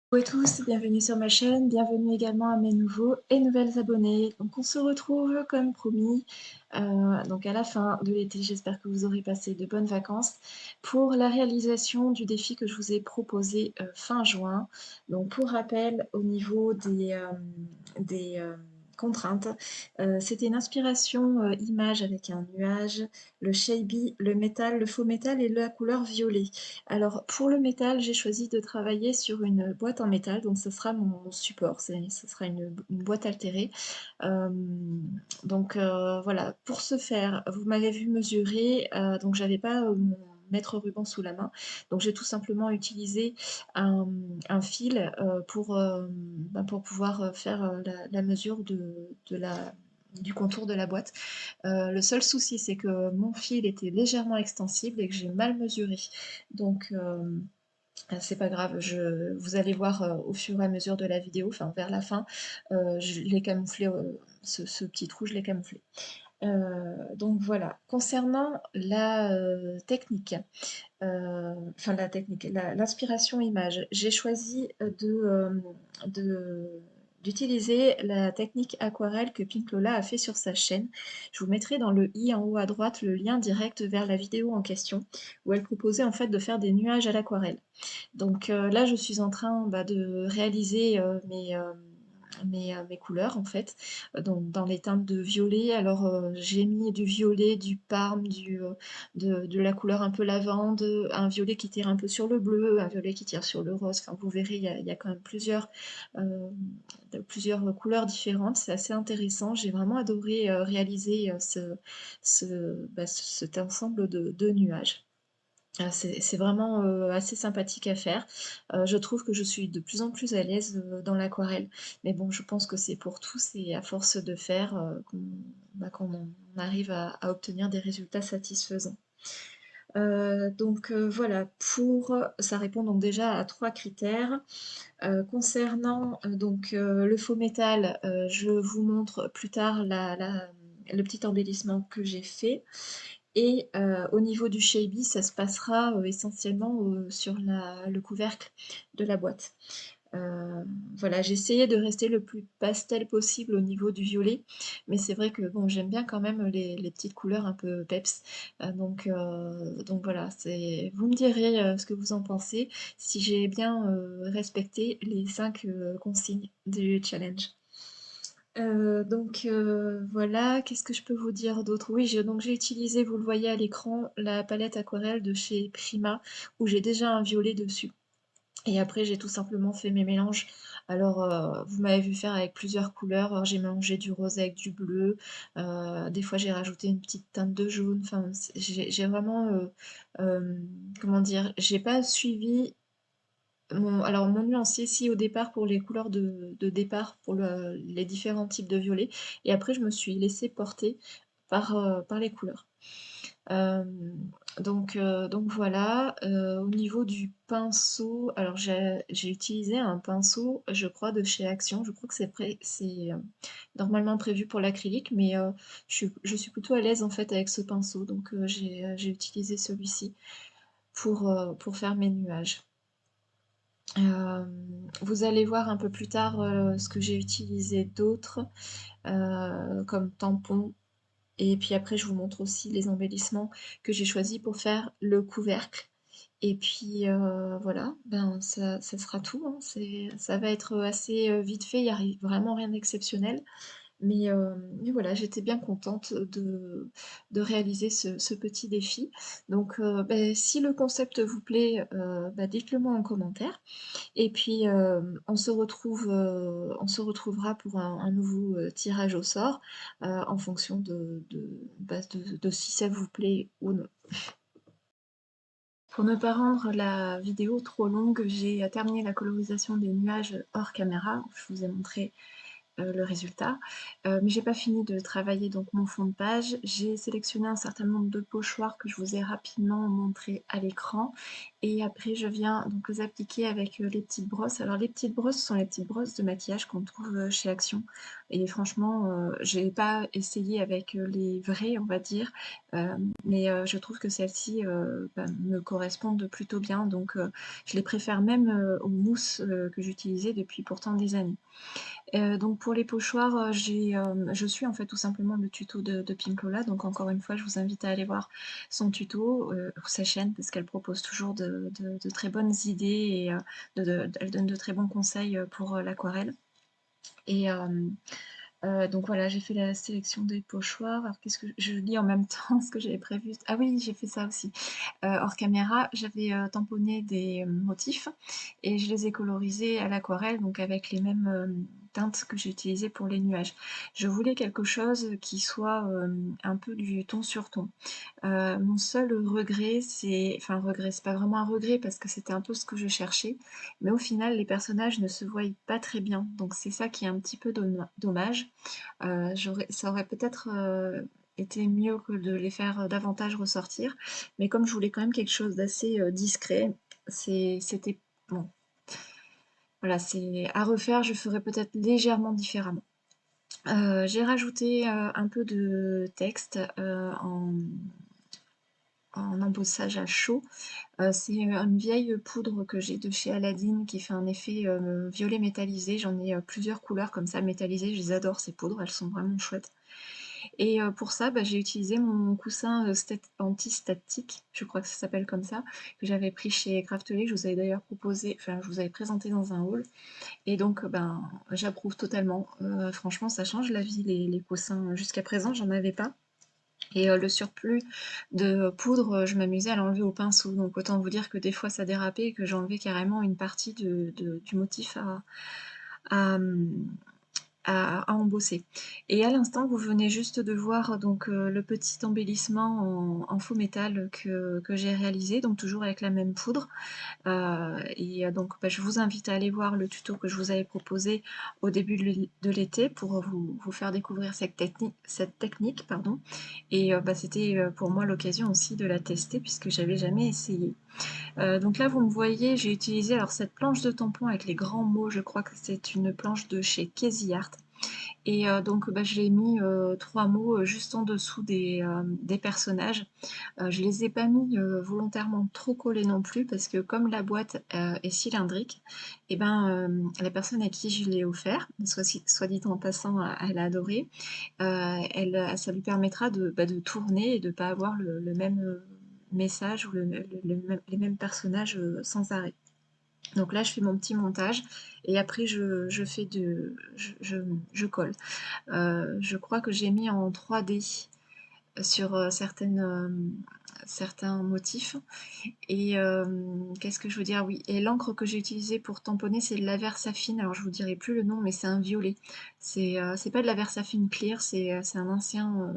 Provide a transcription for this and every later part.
Coucou à tous, bienvenue sur ma chaîne, bienvenue également à mes nouveaux et nouvelles abonnés. Donc on se retrouve comme promis, donc à la fin de l'été, j'espère que vous aurez passé de bonnes vacances, pour la réalisation du défi que je vous ai proposé fin juin. Donc pour rappel, au niveau des contraintes, c'était une inspiration image avec un nuage, le shady, le métal, le faux métal et la couleur violet. Alors pour le métal, j'ai choisi de travailler sur une boîte en métal, donc ce sera mon support, ce sera une boîte altérée. Donc voilà, pour ce faire, vous m'avez vu mesurer, donc j'avais pas mon mètre ruban sous la main, donc j'ai tout simplement utilisé un, un fil pour pouvoir faire la mesure du contour de la boîte. Le seul souci, c'est que mon fil était légèrement extensible et que j'ai mal mesuré. Donc, c'est pas grave, vous allez voir au fur et à mesure de la vidéo, enfin vers la fin, je l'ai camouflé, ce petit trou, je l'ai camouflé. Donc voilà. Concernant la technique, enfin la technique, l'inspiration image, j'ai choisi de d'utiliser la technique aquarelle que Pink Lola a fait sur sa chaîne. Je vous mettrai dans le i en haut à droite le lien direct vers la vidéo en question, où elle proposait en fait de faire des nuages à l'aquarelle. Donc là, je suis en train de réaliser mes couleurs en fait, dans les teintes de violet. Alors j'ai mis du violet, du parme, de la couleur un peu lavande, un violet qui tire un peu sur le bleu, un violet qui tire sur le rose. Enfin, vous verrez, il y a quand même euh, plusieurs couleurs différentes. C'est assez intéressant. J'ai vraiment adoré réaliser cet ensemble de nuages. C'est vraiment assez sympathique à faire. Je trouve que je suis de plus en plus à l'aise dans l'aquarelle. Mais bon, je pense que c'est pour tous et à force de faire qu'on arrive à obtenir des résultats satisfaisants. Donc voilà, ça répond donc déjà à 3 critères. Concernant le faux métal, je vous montre plus tard le petit embellissement que j'ai fait. Et au niveau du shabby, ça se passera essentiellement sur le couvercle de la boîte. Euh, voilà, j'ai essayé de rester le plus pastel possible au niveau du violet, mais c'est vrai que bon, j'aime bien quand même les petites couleurs un peu peps. Donc voilà, vous me direz ce que vous en pensez, si j'ai bien respecté les 5 consignes du challenge. Voilà, qu'est-ce que je peux vous dire d'autre? Oui, j'ai utilisé, vous le voyez à l'écran, la palette aquarelle de chez Prima, où j'ai déjà un violet dessus. Et après, j'ai tout simplement fait mes mélanges. Alors, vous m'avez vu faire avec plusieurs couleurs. Alors, j'ai mélangé du rose avec du bleu. Des fois, j'ai rajouté une petite teinte de jaune. Enfin, j'ai vraiment, comment dire, j'ai pas suivi alors mon nuancier, si au départ pour les couleurs de départ, pour les différents types de violets, et après je me suis laissée porter par les couleurs. Euh, donc voilà. Au niveau du pinceau, alors j'ai utilisé un pinceau, je crois, de chez Action. Je crois que c'est normalement prévu pour l'acrylique, mais je suis plutôt à l'aise en fait avec ce pinceau, donc j'ai utilisé celui-ci pour faire mes nuages. Euh, Vous allez voir un peu plus tard ce que j'ai utilisé d'autre comme tampon. Et puis après, je vous montre aussi les embellissements que j'ai choisis pour faire le couvercle. Et puis voilà, ben ça sera tout, hein. Ça va être assez vite fait, il n'y a vraiment rien d'exceptionnel. Mais voilà, j'étais bien contente de réaliser ce petit défi. Donc, si le concept vous plaît, dites-le moi en commentaire. Et puis, on se retrouvera pour un nouveau tirage au sort en fonction de si ça vous plaît ou non. Pour ne pas rendre la vidéo trop longue, j'ai terminé la colorisation des nuages hors caméra. Je vous ai montré le résultat. Mais j'ai pas fini de travailler donc mon fond de page. J'ai sélectionné un certain nombre de pochoirs que je vous ai rapidement montrés à l'écran et après je viens donc les appliquer avec, les petites brosses. Alors les petites brosses, ce sont les petites brosses de maquillage qu'on trouve, chez Action et franchement, j'ai pas essayé avec, les vraies, on va dire, mais je trouve que celles-ci, me correspondent plutôt bien donc je les préfère même, aux mousses, que j'utilisais depuis pourtant des années. Donc pour les pochoirs, je suis en fait tout simplement le tuto de Pimpola, donc encore une fois, je vous invite à aller voir son tuto, ou sa chaîne parce qu'elle propose toujours de très bonnes idées et elle donne de très bons conseils, pour, l'aquarelle et donc voilà, j'ai fait la sélection des pochoirs. Alors qu'est-ce que je lis en même temps ce que j'avais prévu? Ah oui, j'ai fait ça aussi. Hors caméra, j'avais, tamponné des, motifs et je les ai colorisés à l'aquarelle, donc avec les mêmes, teintes que j'ai utilisées pour les nuages. Je voulais quelque chose qui soit, un peu du ton sur ton. Mon seul regret, enfin regret, c'est pas vraiment un regret parce que c'était un peu ce que je cherchais, mais au final, les personnages ne se voient pas très bien, donc c'est ça qui est un petit peu dommage. Ça aurait peut-être, été mieux que de les faire, davantage ressortir, mais comme je voulais quand même quelque chose d'assez, discret, c'était bon, voilà, c'est à refaire, je ferais peut-être légèrement différemment. J'ai rajouté, un peu de texte, en embossage à chaud. C'est une vieille poudre que j'ai de chez Aladdin qui fait un effet violet métallisé. J'en ai plusieurs couleurs comme ça métallisées. Je les adore ces poudres, elles sont vraiment chouettes. Et pour ça, bah, j'ai utilisé mon coussin anti-statique, je crois que ça s'appelle comme ça, que j'avais pris chez Craftly, que je vous avais d'ailleurs proposé, enfin je vous avais présenté dans un haul. Et donc ben j'approuve totalement. Franchement, ça change la vie les coussins. Jusqu'à présent, j'en avais pas. Et le surplus de poudre, je m'amusais à l'enlever au pinceau, donc autant vous dire que des fois ça dérapait et que j'enlevais carrément une partie du motif à, mmh, à embosser. Et à l'instant, vous venez juste de voir donc le petit embellissement en faux métal que j'ai réalisé, donc toujours avec la même poudre. Et donc bah, je vous invite à aller voir le tuto que je vous avais proposé au début de l'été pour vous faire découvrir cette technique, pardon. Et bah, c'était pour moi l'occasion aussi de la tester puisque j'avais jamais essayé. Donc là, vous me voyez, j'ai utilisé alors cette planche de tampon avec les grands mots, je crois que c'est une planche de chez Casey Art. Et donc bah, je l'ai mis 3 mots juste en dessous des personnages. Je les ai pas mis volontairement trop collés non plus parce que comme la boîte est cylindrique, et ben la personne à qui je l'ai offert, soit dit en passant, elle a adoré, ça lui permettra de tourner et de pas avoir le même message ou les mêmes personnages sans arrêt. Donc là, je fais mon petit montage et après je colle. Je crois que j'ai mis en 3D sur certains motifs. Et qu'est-ce que je veux dire? Oui, et l'encre que j'ai utilisée pour tamponner, c'est de la Versafine. Alors je vous dirai plus le nom, mais c'est un violet. C'est pas de la Versafine Clear, c'est un ancien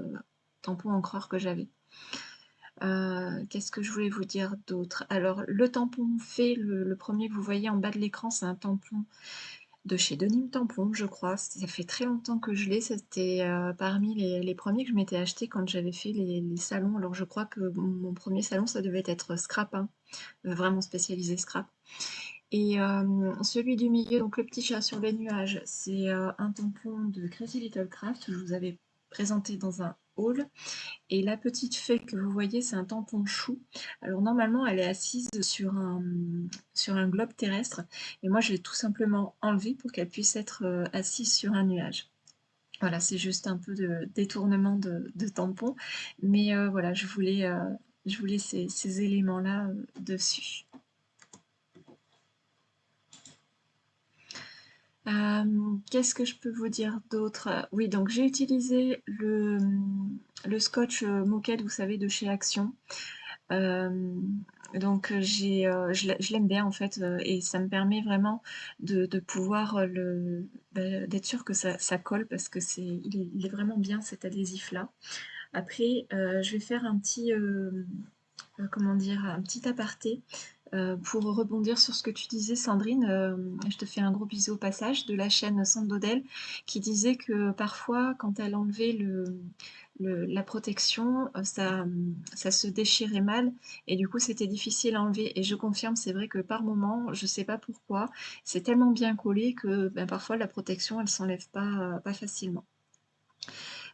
tampon encreur que j'avais. Qu'est-ce que je voulais vous dire d'autre? Alors le tampon fait, le premier que vous voyez en bas de l'écran, c'est un tampon de chez Denim Tampon, je crois. Ça fait très longtemps que je l'ai. C'était parmi les premiers que je m'étais acheté quand j'avais fait les salons. Alors je crois que mon premier salon, ça devait être Scrap, hein, vraiment spécialisé Scrap. Et celui du milieu, donc le petit chat sur les nuages, c'est un tampon de Crazy Little Craft que je vous avais présenté dans un haul. Et la petite fée que vous voyez, c'est un tampon chou. Alors normalement, elle est assise sur un globe terrestre, mais moi je l'ai tout simplement enlevé pour qu'elle puisse être assise sur un nuage. Voilà, c'est juste un peu de détournement de tampon, mais voilà, je voulais ces éléments-là dessus. Qu'est-ce que je peux vous dire d'autre? Oui, donc j'ai utilisé le scotch moquette, vous savez, de chez Action. Donc je l'aime bien en fait, et ça me permet vraiment de pouvoir d'être sûre que ça colle parce que il est vraiment bien cet adhésif-là. Après, je vais faire un petit, comment dire? Un petit aparté. Pour rebondir sur ce que tu disais Sandrine, je te fais un gros bisou au passage, de la chaîne Sandodel, qui disait que parfois quand elle enlevait la protection, ça se déchirait mal et du coup c'était difficile à enlever et je confirme, c'est vrai que par moment, je sais pas pourquoi, c'est tellement bien collé que, ben, parfois la protection elle s'enlève pas facilement.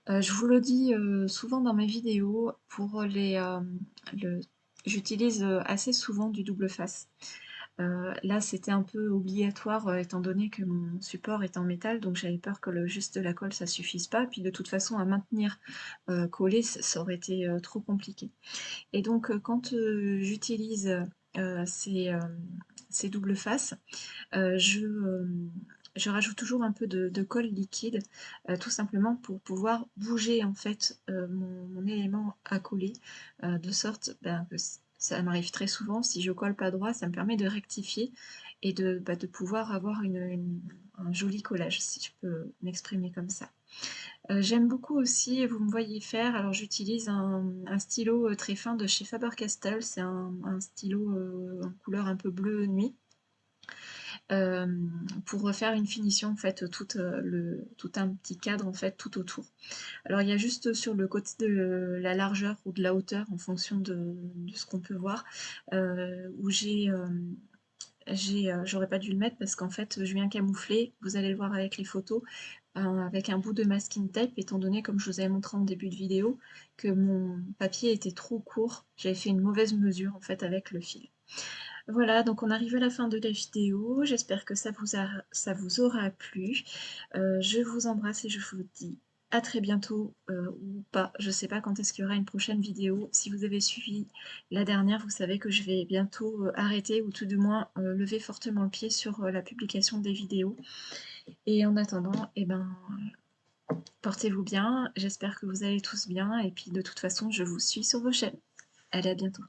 Je vous le dis, souvent dans mes vidéos pour le j'utilise, assez souvent du double face. Là, c'était un peu obligatoire, étant donné que mon support est en métal, donc j'avais peur que le juste la colle, ça suffise pas. Puis de toute façon, à maintenir, collé, ça aurait été, trop compliqué. Et donc, quand, j'utilise, ces doubles faces, je rajoute toujours un peu de colle liquide, tout simplement pour pouvoir bouger en fait, mon élément à coller, de sorte, ben, que ça m'arrive très souvent, si je colle pas droit, ça me permet de rectifier et de pouvoir avoir un joli collage, si je peux m'exprimer comme ça. J'aime beaucoup aussi, vous me voyez faire, alors j'utilise un stylo, très fin de chez Faber-Castell, c'est un stylo, en couleur un peu bleu nuit. Pour refaire une finition en fait tout un petit cadre en fait tout autour. Alors il y a juste sur le côté de la largeur ou de la hauteur en fonction de ce qu'on peut voir, où j'aurais pas dû le mettre parce qu'en fait je viens camoufler, vous allez le voir avec les photos, avec un bout de masking tape, étant donné, comme je vous avais montré en début de vidéo, que mon papier était trop court, j'avais fait une mauvaise mesure en fait avec le fil. Voilà, donc on arrive à la fin de la vidéo. J'espère que ça vous aura plu. Je vous embrasse et je vous dis à très bientôt ou pas. Je sais pas quand est-ce qu'il y aura une prochaine vidéo. Si vous avez suivi la dernière, vous savez que je vais bientôt arrêter ou tout du moins lever fortement le pied sur la publication des vidéos. Et en attendant, eh ben, portez-vous bien. J'espère que vous allez tous bien. Et puis de toute façon, je vous suis sur vos chaînes. Allez, à bientôt.